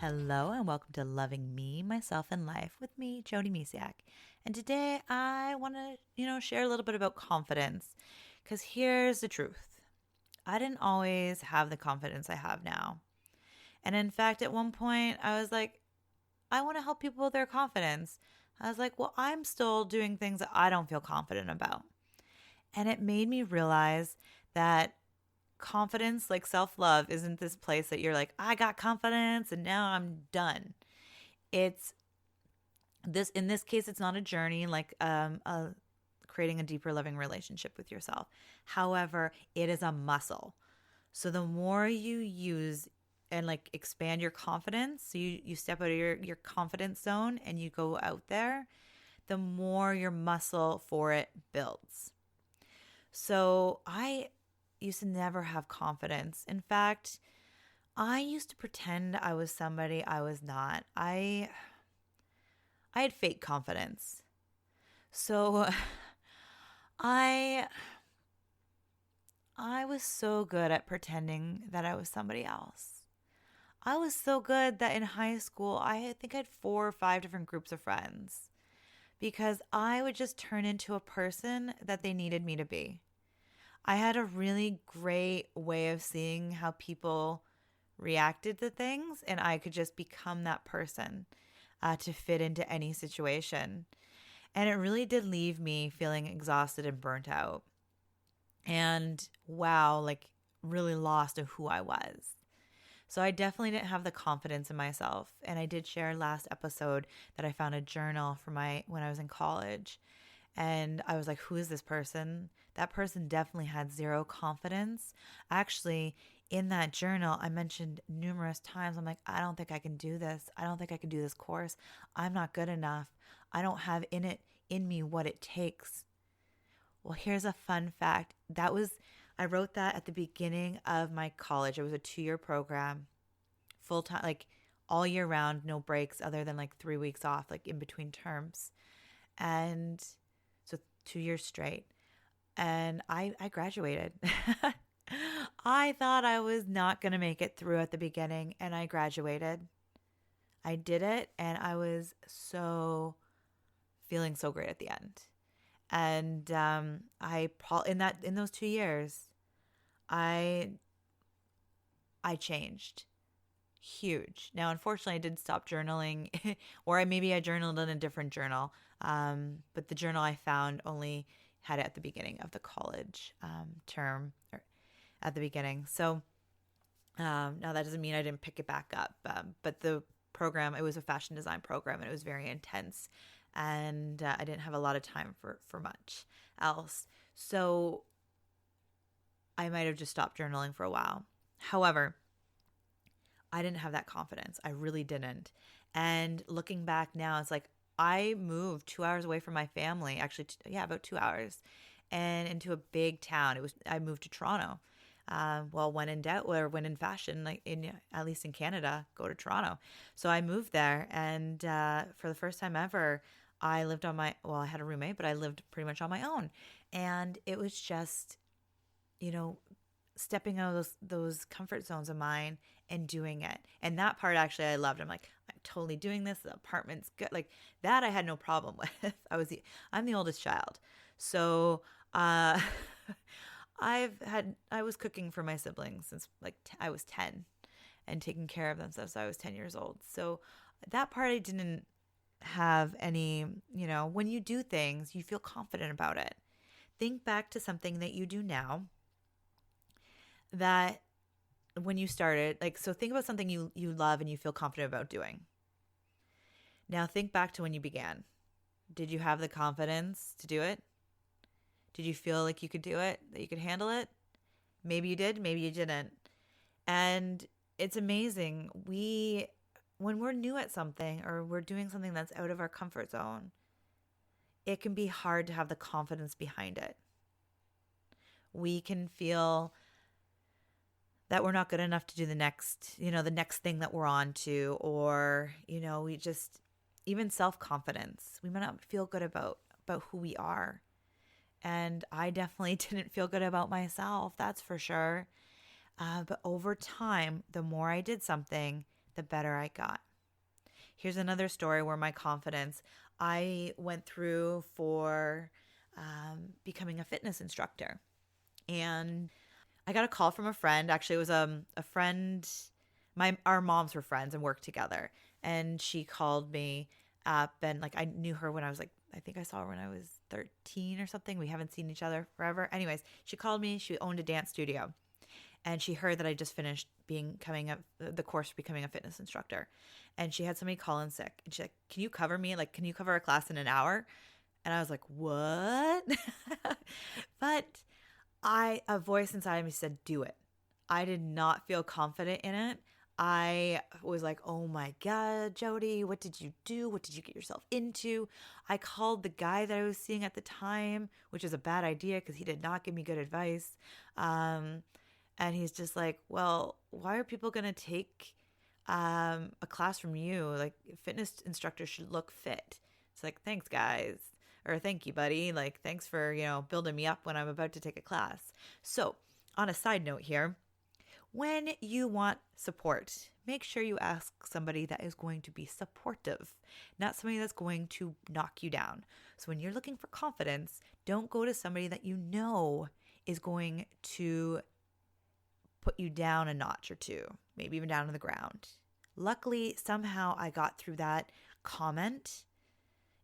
Hello and welcome to Loving Me, Myself, and Life with me, Jody Misiak. And today I want to, share a little bit about confidence because here's the truth. I didn't always have the confidence I have now. And in fact, at one point I was like, I want to help people with their confidence. I was like, well, I'm still doing things that I don't feel confident about. And it made me realize that confidence, like self love, isn't this place that you're like, I got confidence and now I'm done. It's this, in this case, it's not a journey like creating a deeper, loving relationship with yourself. However, it is a muscle. So the more you use and like expand your confidence, so you step out of your confidence zone and you go out there, the more your muscle for it builds. So I used to never have confidence. In fact, I used to pretend I was somebody I was not. I had fake confidence. So I I was so good at pretending that I was somebody else. I was so good that in high school, I think I had 4 or 5 different groups of friends because I would just turn into a person that they needed me to be. I had a really great way of seeing how people reacted to things, and I could just become that person to fit into any situation. And it really did leave me feeling exhausted and burnt out. And wow, like really lost of who I was. So I definitely didn't have the confidence in myself. And I did share last episode that I found a journal for my when I was in college. And I was like, who is this person? That person definitely had zero confidence. Actually, in that journal, I mentioned numerous times, I'm like, I don't think I can do this. I don't think I can do this course. I'm not good enough. I don't have in me what it takes. Well, here's a fun fact. I wrote that at the beginning of my college. It was a 2-year program, full time, like all year round, no breaks other than like 3 weeks off, like in between terms. And so 2 years straight. And I graduated. I thought I was not going to make it through at the beginning, and I graduated. I did it, and I was feeling so great at the end. And in those 2 years, I I changed huge. Now, unfortunately, I did stop journaling, or maybe I journaled in a different journal. But the journal I found only had it at the beginning of the college term, or at the beginning. So now that doesn't mean I didn't pick it back up. But the program, it was a fashion design program, and it was very intense, and I didn't have a lot of time for much else. So I might have just stopped journaling for a while. However, I didn't have that confidence. I really didn't. And looking back now, it's like I moved 2 hours away from my family, actually, yeah, about 2 hours, and into a big town. I moved to Toronto. Well, when in doubt, or when in fashion, like at least in Canada, go to Toronto. So I moved there, and for the first time ever, I lived I had a roommate, but I lived pretty much on my own. And it was just, you know, stepping out of those comfort zones of mine and doing it. And that part actually I loved. I'm like, I'm totally doing this. The apartment's good. Like that I had no problem with. I'm the oldest child. So uh I was cooking for my siblings since like I was 10 and taking care of them since I was 10 years old. So that part I didn't have any, when you do things, you feel confident about it. Think back to something that you do now that when you started, like, so think about something you love and you feel confident about doing. Now think back to when you began. Did you have the confidence to do it? Did you feel like you could do it, that you could handle it? Maybe you did, maybe you didn't. And it's amazing. When we're new at something or we're doing something that's out of our comfort zone, it can be hard to have the confidence behind it. We can feel that we're not good enough to do the next thing that we're on to, or, we just, even self-confidence. We might not feel good about who we are. And I definitely didn't feel good about myself, that's for sure. But over time, the more I did something, the better I got. Here's another story where my confidence, I went through for becoming a fitness instructor. And I got a call from a friend. Actually, it was a friend. Our moms were friends and worked together. And she called me up, and like I knew her when I was like, I think I saw her when I was 13 or something. We haven't seen each other forever. Anyways, she called me. She owned a dance studio. And she heard that I just finished the course for becoming a fitness instructor. And she had somebody call in sick. And she's like, can you cover me? Like, can you cover a class in an hour? And I was like, what? But a voice inside of me said, do it. I did not feel confident in it. I was like, oh my God, Jody, what did you do? What did you get yourself into? I called the guy that I was seeing at the time, which is a bad idea because he did not give me good advice. And he's just like, well, why are people going to take a class from you? Like, fitness instructors should look fit. It's like, thanks, guys. Or thank you, buddy. Like, thanks for, building me up when I'm about to take a class. So on a side note here, when you want support, make sure you ask somebody that is going to be supportive, not somebody that's going to knock you down. So when you're looking for confidence, don't go to somebody that you know is going to put you down a notch or two, maybe even down on the ground. Luckily, somehow I got through that comment.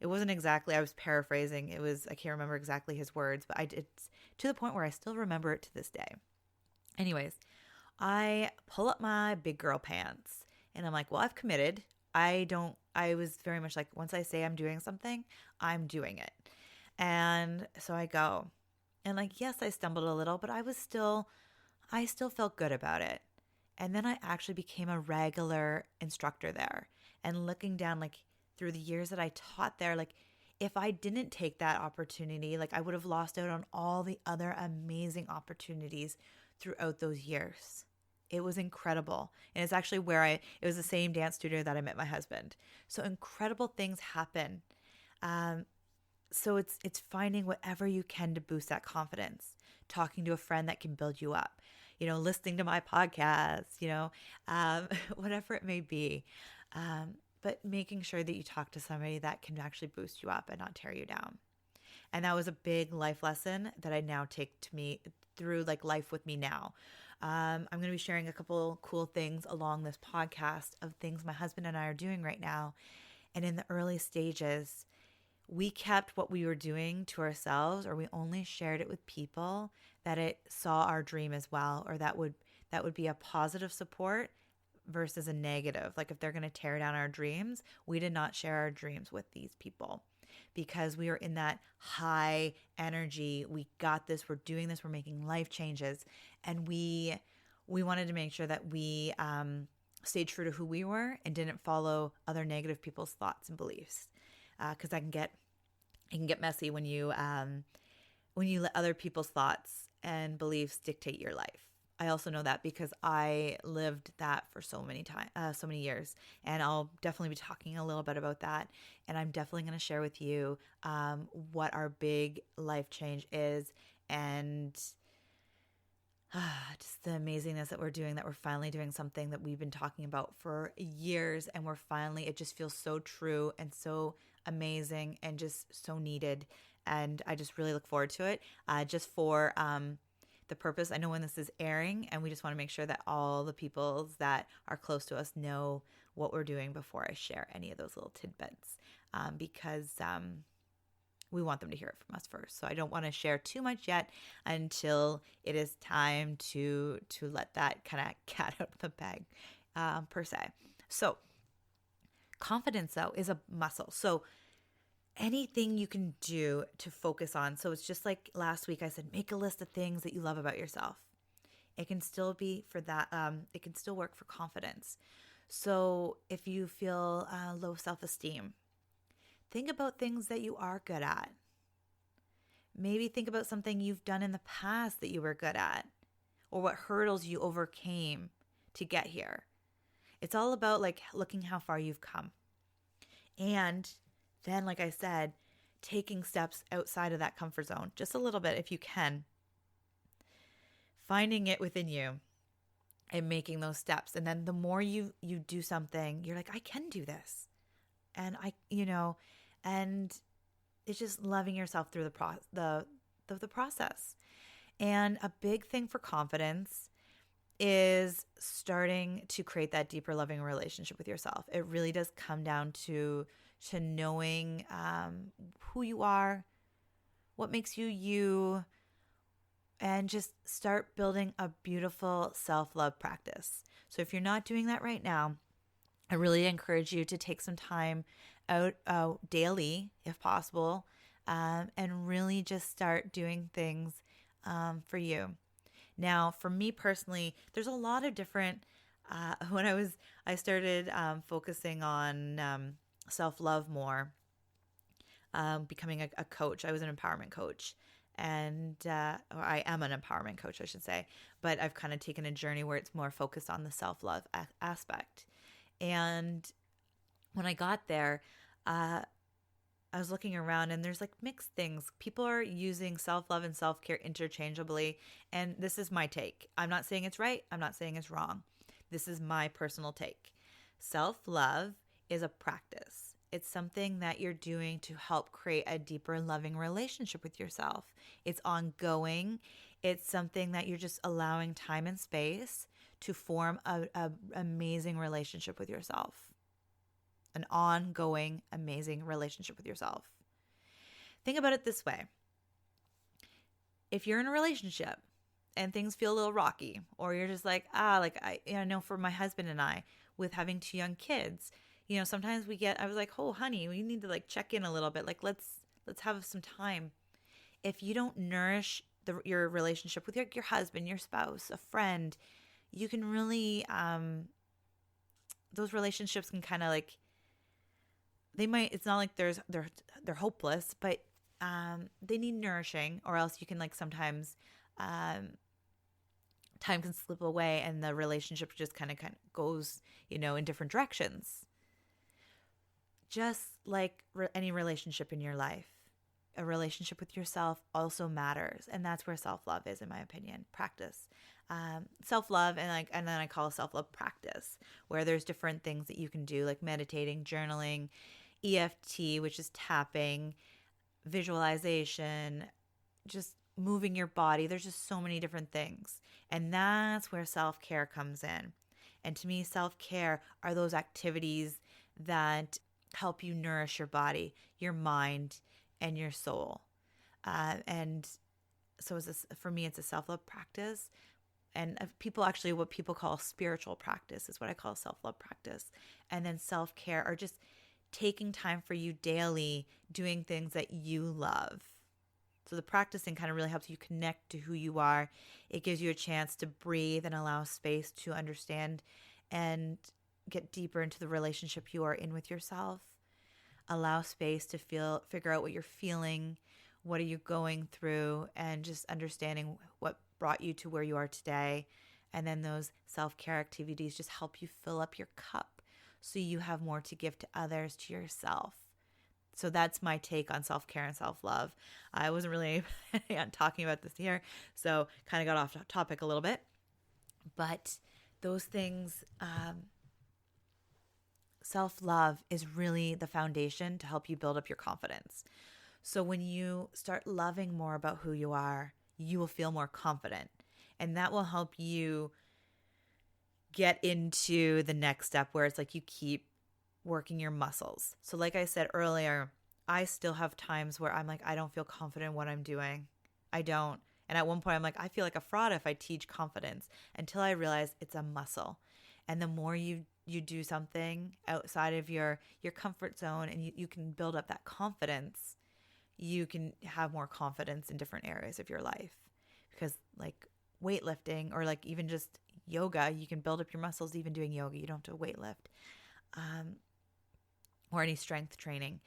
It wasn't exactly, I was paraphrasing. I can't remember exactly his words, but it's to the point where I still remember it to this day. Anyways, I pull up my big girl pants and I'm like, well, I've committed. I was very much like, once I say I'm doing something, I'm doing it. And so I go. And like, yes, I stumbled a little, but I still felt good about it. And then I actually became a regular instructor there. And looking down, like through the years that I taught there, like if I didn't take that opportunity, like I would have lost out on all the other amazing opportunities throughout those years. It was incredible. And it's actually it was the same dance studio that I met my husband. So incredible things happen. So it's finding whatever you can to boost that confidence, talking to a friend that can build you up, listening to my podcast, whatever it may be. But making sure that you talk to somebody that can actually boost you up and not tear you down. And that was a big life lesson that I now take to me through like life with me now. I'm going to be sharing a couple cool things along this podcast of things my husband and I are doing right now. And in the early stages, we kept what we were doing to ourselves, or we only shared it with people that it saw our dream as well, or that would be a positive support versus a negative. Like if they're going to tear down our dreams, we did not share our dreams with these people because we were in that high energy. We got this, we're doing this, we're making life changes. And we wanted to make sure that we stayed true to who we were and didn't follow other negative people's thoughts and beliefs. Because it can get messy when you let other people's thoughts and beliefs dictate your life. I also know that because I lived that for so many years, and I'll definitely be talking a little bit about that. And I'm definitely going to share with you what our big life change is, and just the amazingness that we're doing, that we're finally doing something that we've been talking about for years, and it just feels so true and so amazing and just so needed. And I just really look forward to it. Just for the purpose, I know when this is airing, and we just want to make sure that all the people that are close to us know what we're doing before I share any of those little tidbits, because we want them to hear it from us first. So I don't want to share too much yet until it is time to let that kind of cat out of the bag, per se. So confidence, though, is a muscle. So anything you can do to focus on. So it's just like last week I said, make a list of things that you love about yourself. It can still be for that. It can still work for confidence. So if you feel low self-esteem, think about things that you are good at. Maybe think about something you've done in the past that you were good at, or what hurdles you overcame to get here. It's all about like looking how far you've come. And then, like I said, taking steps outside of that comfort zone, just a little bit if you can. Finding it within you. and making those steps. And then the more you do something, you're like, I can do this. And and it's just loving yourself through the process. And a big thing for confidence is starting to create that deeper loving relationship with yourself. It really does come down to knowing who you are, what makes you you, and just start building a beautiful self-love practice. So if you're not doing that right now, I really encourage you to take some time out daily, if possible, and really just start doing things for you. Now, for me personally, there's a lot of different. When I started focusing on self-love more, becoming a coach. I was an empowerment coach, and or I am an empowerment coach, I should say. But I've kind of taken a journey where it's more focused on the self-love aspect. And when I got there, I was looking around and there's like mixed things. People are using self-love and self-care interchangeably. And this is my take. I'm not saying it's right. I'm not saying it's wrong. This is my personal take. Self-love is a practice. It's something that you're doing to help create a deeper loving relationship with yourself. It's ongoing. It's something that you're just allowing time and space to form a amazing relationship with yourself. An ongoing, amazing relationship with yourself. Think about it this way. If you're in a relationship and things feel a little rocky, or you're just like, I know for my husband and I, with having 2 young kids, sometimes I was like, oh, honey, we need to like check in a little bit. Like, let's have some time. If you don't nourish your relationship with your husband, your spouse, a friend, you can really, those relationships can kind of like, it's not like they're hopeless, but they need nourishing, or else you can like sometimes time can slip away and the relationship just kind of goes, in different directions. Just like any relationship in your life, a relationship with yourself also matters. And that's where self-love is, in my opinion. Practice. Self-love, and then I call self-love practice, where there's different things that you can do, like meditating, journaling, EFT, which is tapping, visualization, just moving your body. There's just so many different things. And that's where self-care comes in. And to me, self-care are those activities that help you nourish your body, your mind, and your soul. And so for me, it's a self-love practice. And what people call spiritual practice is what I call self-love practice. And then self-care are just taking time for you daily, doing things that you love. So the practicing kind of really helps you connect to who you are. It gives you a chance to breathe and allow space to understand and get deeper into the relationship you are in with yourself. Allow space to figure out what you're feeling, what are you going through, and just understanding what brought you to where you are today. And then those self-care activities just help you fill up your cup so you have more to give to others, to yourself. So that's my take on self-care and self-love. I wasn't really talking about this here, so kind of got off topic a little bit. But those things, self-love is really the foundation to help you build up your confidence. So when you start loving more about who you are, you will feel more confident. And that will help you get into the next step, where it's like you keep working your muscles. So like I said earlier, I still have times where I'm like, I don't feel confident in what I'm doing. I don't. And at one point I'm like, I feel like a fraud if I teach confidence, until I realize it's a muscle. And the more you do something outside of your comfort zone, and you can build up that confidence, you can have more confidence in different areas of your life. Because like weightlifting, or like even just yoga, you can build up your muscles even doing yoga. You don't have to weightlift, or any strength training.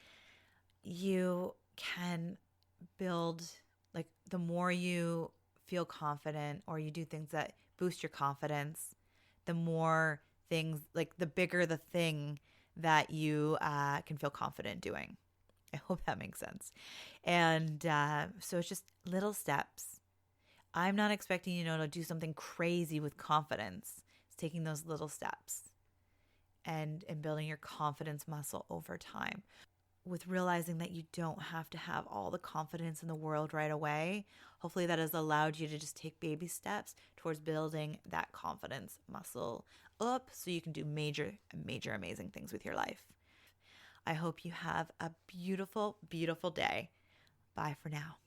You can build, like, the more you feel confident or you do things that boost your confidence, the more things, like the bigger the thing that you can feel confident doing. I hope that makes sense. And so it's just little steps. I'm not expecting you to do something crazy with confidence. It's taking those little steps and building your confidence muscle over time, with realizing that you don't have to have all the confidence in the world right away. Hopefully that has allowed you to just take baby steps towards building that confidence muscle up so you can do major, amazing things with your life. I hope you have a beautiful, beautiful day. Bye for now.